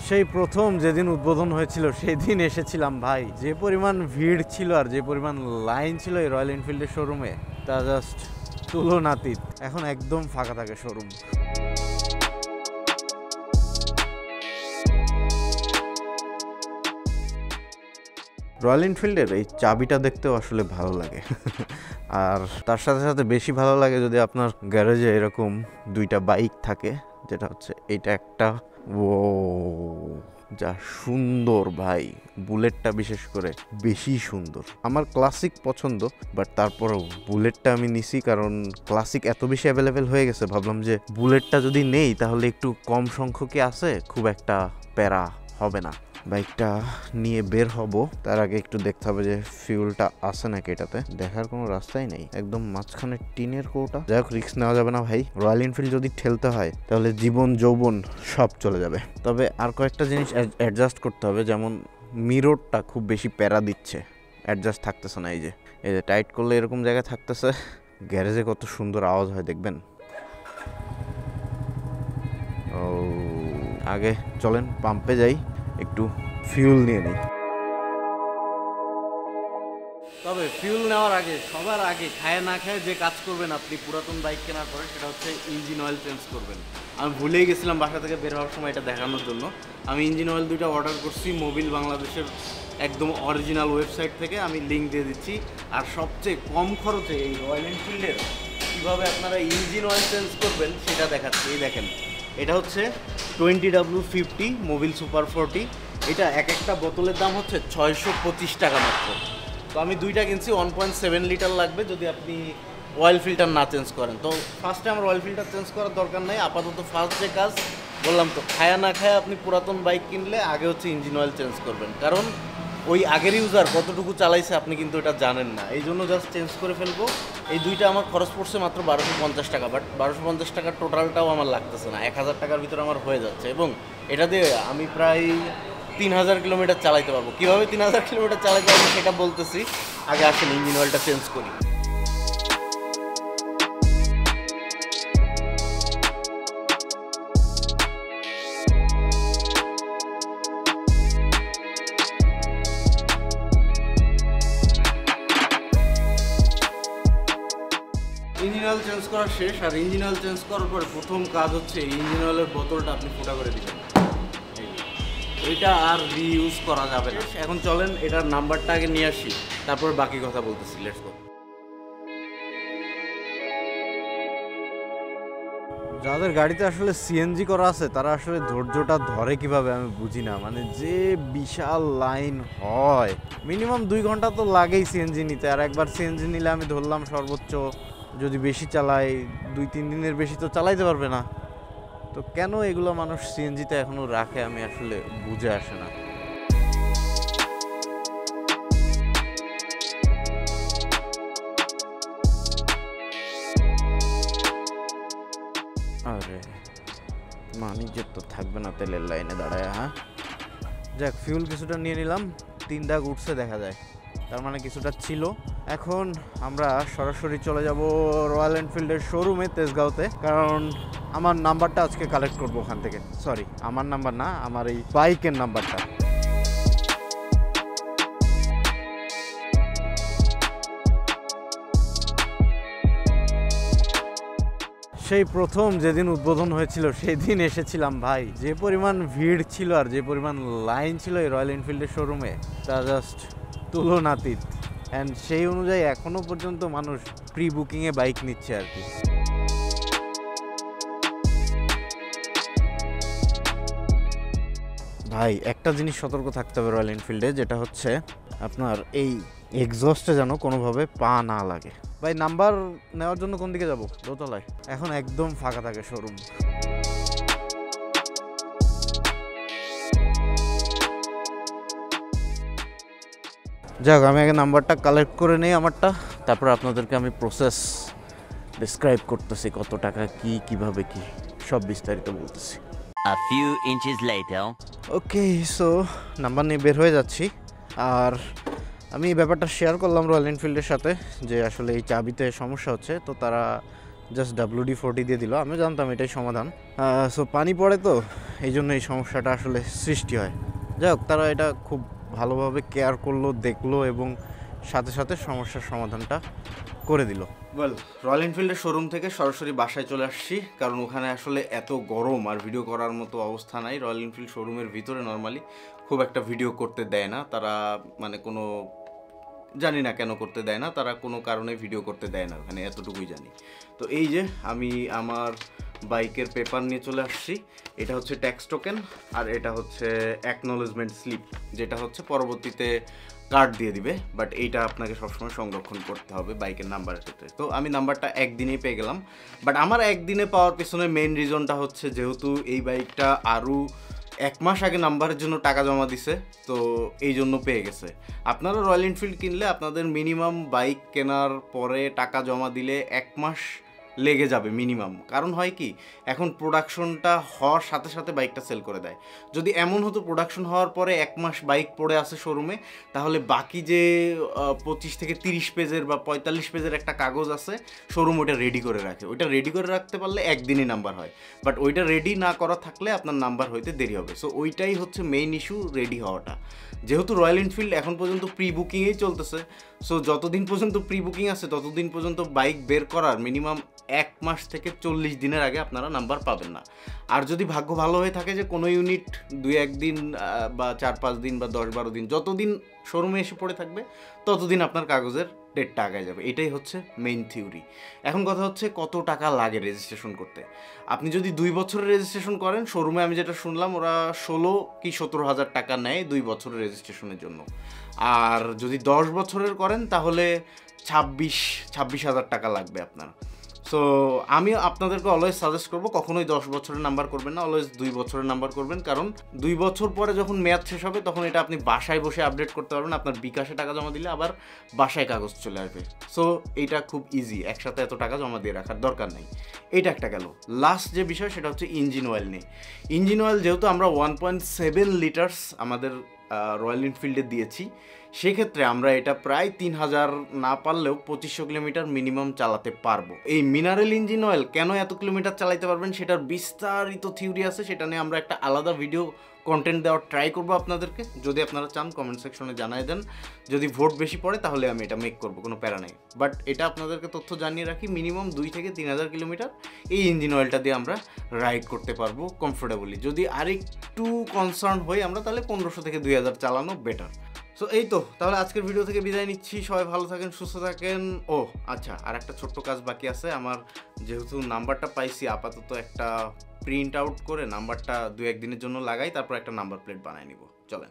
সেই প্রথম যেদিন উদ্বোধন হয়েছিল সেই দিন এসেছিলাম ভাই, যে পরিমাণ ভিড় ছিল আর যে পরিমাণ লাইন ছিল এই রয়্যাল এনফিল্ডের শোরুমে তা জাস্ট তুলনাতীত। এখন একদম ফাঁকা থাকে শোরুম। রয়্যাল এনফিল্ডের এই চাবিটা দেখতেও আসলে ভালো লাগে আর তার সাথে সাথে বেশি ভালো লাগে যদি আপনার গ্যারেজে এরকম দুইটা বাইক থাকে, যেটা হচ্ছে এইটা একটা, ও যা সুন্দর ভাই, বুলেটটা বিশেষ করে বেশি সুন্দর। আমার ক্লাসিক পছন্দ, বাট তারপরেও বুলেটটা আমি নিছি কারণ ক্লাসিক এত বেশি অ্যাভেলেবেল হয়ে গেছে, ভাবলাম যে বুলেটটা যদি নেই তাহলে একটু কম সংখ্যকই আছে, খুব একটা প্যারা হবে না। বাইকটা নিয়ে বের হব তার আগে একটু দেখতে হবে যে ফিউলটা আছে নাকি। এটাতে দেখার কোনো রাস্তাই নেই, একদম মাঝখানে টিনের কৌটা। যাই হোক, রিস্ক নেওয়া যাবে না ভাই। রয়্যাল এনফিল্ড যদি ঠেলতে হয় তাহলে জীবন যৌবন সব চলে যাবে। তবে আর কয়েকটা জিনিস অ্যাডজাস্ট করতে হবে, যেমন মিররটা খুব বেশি প্যারা দিচ্ছে, অ্যাডজাস্ট থাকতেছে না। এই যে টাইট করলে এরকম জায়গায় থাকতেছে। গ্যারেজে কত সুন্দর আওয়াজ হয় দেখবেন। ও আগে চলেন পাম্পে যাই, একটু ফিউল নিয়ে নিই। তবে ফিউল নেওয়ার আগে সবার আগে খায় না খায় যে কাজ করবেন আপনি পুরাতন বাইক কেনার পরে, সেটা হচ্ছে ইঞ্জিন অয়েল চেঞ্জ করবেন। আমি ভুলেই গেছিলাম বাসা থেকে বের হওয়ার সময় এটা দেখানোর জন্য। আমি ইঞ্জিন অয়েল দুইটা অর্ডার করছি মোবিল বাংলাদেশের একদম অরিজিনাল ওয়েবসাইট থেকে, আমি লিঙ্ক দিয়ে দিচ্ছি। আর সবচেয়ে কম খরচে এই রয়্যাল এনফিল্ডের কীভাবে আপনারা ইঞ্জিন অয়েল চেঞ্জ করবেন সেটা দেখাচ্ছি। এই দেখেন, এটা হচ্ছে 20W50 মোবিল সুপার 40। এটা একটা বোতলের দাম হচ্ছে 625 টাকা মাত্র। তো আমি দুইটা কিনছি, 1.7 লিটার লাগবে যদি আপনি অয়েল ফিল্টার না চেঞ্জ করেন। তো ফার্স্টে আমার অয়েল ফিল্টার চেঞ্জ করার দরকার নেই আপাতত। ফার্স্ট যে কাজ বললাম, তো খায়া না খায়া আপনি পুরাতন বাইক কিনলে আগে হচ্ছে ইঞ্জিন অয়েল চেঞ্জ করবেন, কারণ ওই আগের ইউজার কতটুকু চালাইছে আপনি কিন্তু এটা জানেন না, এই জন্য জাস্ট চেঞ্জ করে ফেলবো। এই দুইটা আমার খরচ পড়ছে মাত্র 1250 টাকা, বাট 1250 টাকার টোটালটাও আমার লাগতেছে না, 1000 টাকার ভিতরে আমার হয়ে যাচ্ছে। এবং এটা দিয়ে আমি প্রায় 3000 কিলোমিটার চালাইতে পারবো। কীভাবে 3000 কিলোমিটার চালাইতে পারবো সেটা বলতেছি, আগে আসলে ইঞ্জিন অয়েলটা চেঞ্জ করি। ইঞ্জিন অয়েল চেঞ্জ করা শেষ। আর ইঞ্জিন অয়েল চেঞ্জ করার পরে প্রথম কাজ হচ্ছে ইঞ্জিন অয়েলের বোতলটা আপনি ফুটা করে দিবেন। এটা আর রিইউজ করা যাবে না। এখন চলেন এটার নাম্বারটা আগে নিয়ে আসি, তারপর বাকি কথা বলতেছি। Let's go. যাদের গাড়িতে আসলে সিএনজি করা আছে তারা আসলে ধৈর্যটা ধরে কিভাবে আমি বুঝি না। মানে যে বিশাল লাইন হয়, মিনিমাম 2 ঘন্টা তো লাগেই সিএনজি নিতে। আর একবার সিএনজি নিলে আমি ধরলাম সর্বোচ্চ যদি বেশি চালাই 2-3 দিনের বেশি তো চালাইতে পারবে না। তো কেন এগুলো মানুষ সিএনজিতে এখনো রাখে আমি আসলে বুঝে আসে না। আরে মানিজ্য তো থাকবে না তেলের লাইনে দাঁড়ায়। হ্যাঁ যাক, ফিউল কিছুটা নিয়ে নিলাম। 3 দাগ উঠছে দেখা যায়, তার মানে কিছুটা ছিল। এখন আমরা সরাসরি চলে যাব রয়্যাল এনফিল্ডের শোরুমে তেজগাঁওতে, কারণ আমার নাম্বারটা আজকে কালেক্ট করবো ওখান থেকে। সরি, আমার নাম্বার না, আমার এই বাইকের নাম্বারটা। সেই প্রথম যেদিন উদ্বোধন হয়েছিল সেই দিন এসেছিলাম ভাই, যে পরিমাণ ভিড় ছিল আর যে পরিমাণ লাইন ছিল এই রয়্যাল এনফিল্ডের শোরুমে তা জাস্ট তুলনাতীত। অ্যান্ড সেই অনুযায়ী এখনও পর্যন্ত মানুষ প্রি বুকিংয়ে বাইক নিচ্ছে আর কি। ভাই একটা জিনিস সতর্ক থাকতে হবে রয়্যাল এনফিল্ডে, যেটা হচ্ছে আপনার এই এক্সস্টে যেন কোনোভাবে পা না লাগে। ভাই নাম্বার নেওয়ার জন্য কোন দিকে যাব? দোতলায়। এখন একদম ফাঁকা থাকে শোরুম। যাক, আমি আগে নাম্বারটা কালেক্ট করে নেই আমারটা, তারপর আপনাদেরকে আমি প্রসেস ডিসক্রাইব করতেছি, কত টাকা কি কিভাবে কি সব বিস্তারিত বলতেছি। A few inches later. Okay, so number নিয়ে বের হয়ে যাচ্ছি। আর আমি এই ব্যাপারটা শেয়ার করলাম রয়্যাল এনফিল্ডের সাথে যে আসলে এই চাবিতে সমস্যা হচ্ছে। তো তারা জাস্ট WD-40 দিয়ে দিল। আমি জানতাম এটাই সমাধান। সো পানি পড়ে তো এই জন্য এই সমস্যাটা আসলে সৃষ্টি হয়। যাই হোক, তারা এটা খুব ভালোভাবে কেয়ার করলো, দেখলো এবং সাথে সাথে সমস্যার সমাধানটা করে দিল। ওয়েল, রয়্যাল এনফিল্ডের শোরুম থেকে সরাসরি বাসায় চলে আসছি, কারণ ওখানে আসলে এত গরম আর ভিডিও করার মতো অবস্থা নাই। রয়্যাল এনফিল্ড শোরুমের ভিতরে নর্মালি খুব একটা ভিডিও করতে দেয় না তারা, মানে কোনো জানি না কেন করতে দেয় না তারা, কোনো কারণে ভিডিও করতে দেয় না ওখানে, এতটুকুই জানি। তো এই যে আমি আমার বাইকের পেপার নিয়ে চলে আসছি। এটা হচ্ছে ট্যাক্স টোকেন আর এটা হচ্ছে অ্যাকনোলেজমেন্ট স্লিপ, যেটা হচ্ছে পরবর্তীতে কার্ড দিয়ে দিবে, বাট এইটা আপনাকে সবসময় সংরক্ষণ করতে হবে বাইকের নাম্বারের ক্ষেত্রে। তো আমি নাম্বারটা একদিনেই পেয়ে গেলাম, বাট আমার একদিনে পাওয়ার পেছনে মেইন রিজনটা হচ্ছে যেহেতু এই বাইকটা আরও 1 মাস আগে নাম্বারের জন্য টাকা জমা দিছে, তো এই জন্য পেয়ে গেছে। আপনারা রয়্যাল এনফিল্ড কিনলে আপনাদের মিনিমাম বাইক কেনার পরে টাকা জমা দিলে 1 মাস লেগে যাবে মিনিমাম। কারণ হয় কি, এখন প্রোডাকশনটা হওয়ার সাথে সাথে বাইকটা সেল করে দেয়। যদি এমন হতো প্রোডাকশন হওয়ার পরে 1 মাস বাইক পড়ে আছে শোরুমে, তাহলে বাকি যে 25 থেকে 30 পেজের বা 45 পেজের একটা কাগজ আছে, শোরুম ওইটা রেডি করে রাখে। ওইটা রেডি করে রাখতে পারলে একদিনই নাম্বার হয়, বাট ওইটা রেডি না করা থাকলে আপনার নাম্বার হইতে দেরি হবে। সো ওইটাই হচ্ছে মেইন ইস্যু, রেডি হওয়াটা। যেহেতু রয়্যাল এনফিল্ড এখন পর্যন্ত প্রি বুকিংয়েই চলতেছে, সো যতদিন পর্যন্ত প্রি বুকিং আছে ততদিন পর্যন্ত বাইক বের করার মিনিমাম 1 মাস থেকে 40 দিনের আগে আপনারা নাম্বার পাবেন না। আর যদি ভাগ্য ভালো হয়ে থাকে যে কোনো ইউনিট 2-1 দিন বা 4-5 দিন বা 10-12 দিন, যতদিন শোরুমে এসে পড়ে থাকবে ততদিন আপনার কাগজের ডেটটা আগায় যাবে। এটাই হচ্ছে মেইন থিওরি। এখন কথা হচ্ছে কত টাকা লাগে রেজিস্ট্রেশন করতে। আপনি যদি 2 বছরের রেজিস্ট্রেশন করেন, শোরুমে আমি যেটা শুনলাম ওরা 16 কি 17 হাজার টাকা নেয় 2 বছরের রেজিস্ট্রেশনের জন্য। আর যদি 10 বছরের করেন তাহলে 26 হাজার টাকা লাগবে আপনার। সো আমি আপনাদেরকে অলওয়েজ সাজেস্ট করবো কখনোই 10 বছরের নাম্বার করবেন না, অলওয়েজ 2 বছরের নাম্বার করবেন। কারণ 2 বছর পরে যখন মেয়াদ শেষ হবে তখন এটা আপনি বাসায় বসে আপডেট করতে পারবেন। আপনার বিকাশে টাকা জমা দিলে আবার বাসায় কাগজ চলে আসবে। সো এইটা খুব ইজি, একসাথে এত টাকা জমা দিয়ে রাখার দরকার নেই। এইটা একটা গেল। লাস্ট যে বিষয় সেটা হচ্ছে ইঞ্জিন অয়েল নিয়ে। ইঞ্জিন অয়েল যেহেতু আমরা 1.7 লিটার্স আমাদের রয়্যাল এনফিল্ডে দিয়েছি, সেক্ষেত্রে আমরা এটা প্রায় 3000 না পারলেও 2500 কিলোমিটার মিনিমাম চালাতে পারবো। এই মিনারেল ইঞ্জিন অয়েল কেন এত কিলোমিটার চালাতে পারবেন সেটার বিস্তারিত থিওরি আছে, সেটা নিয়ে আমরা একটা আলাদা ভিডিও কন্টেন্ট দেওয়ার ট্রাই করবো আপনাদেরকে। যদি আপনারা চান কমেন্ট সেকশনে জানাই দেন, যদি ভোট বেশি পড়ে তাহলে আমি এটা মেক করবো, কোনো প্যারা নেই। বাট এটা আপনাদেরকে তথ্য জানিয়ে রাখি, মিনিমাম 2 থেকে 3000 কিলোমিটার এই ইঞ্জিন অয়েলটা দিয়ে আমরা রাইড করতে পারবো কমফোর্টেবলি। যদি আরেকটু কনসার্ন হই আমরা, তাহলে 1500 থেকে 2000 চালানো বেটার। সো এই তো, তাহলে আজকের ভিডিও থেকে বিদায় নিচ্ছি। সবাই ভালো থাকেন, সুস্থ থাকেন। ও আচ্ছা, আর একটা ছোট্ট কাজ বাকি আছে আমার। যেহেতু নাম্বারটা পাইছি, আপাতত একটা প্রিন্ট আউট করে নাম্বারটা 2-1 দিনের জন্য লাগাই, তারপর একটা নাম্বার প্লেট বানাই নিব। চলেন।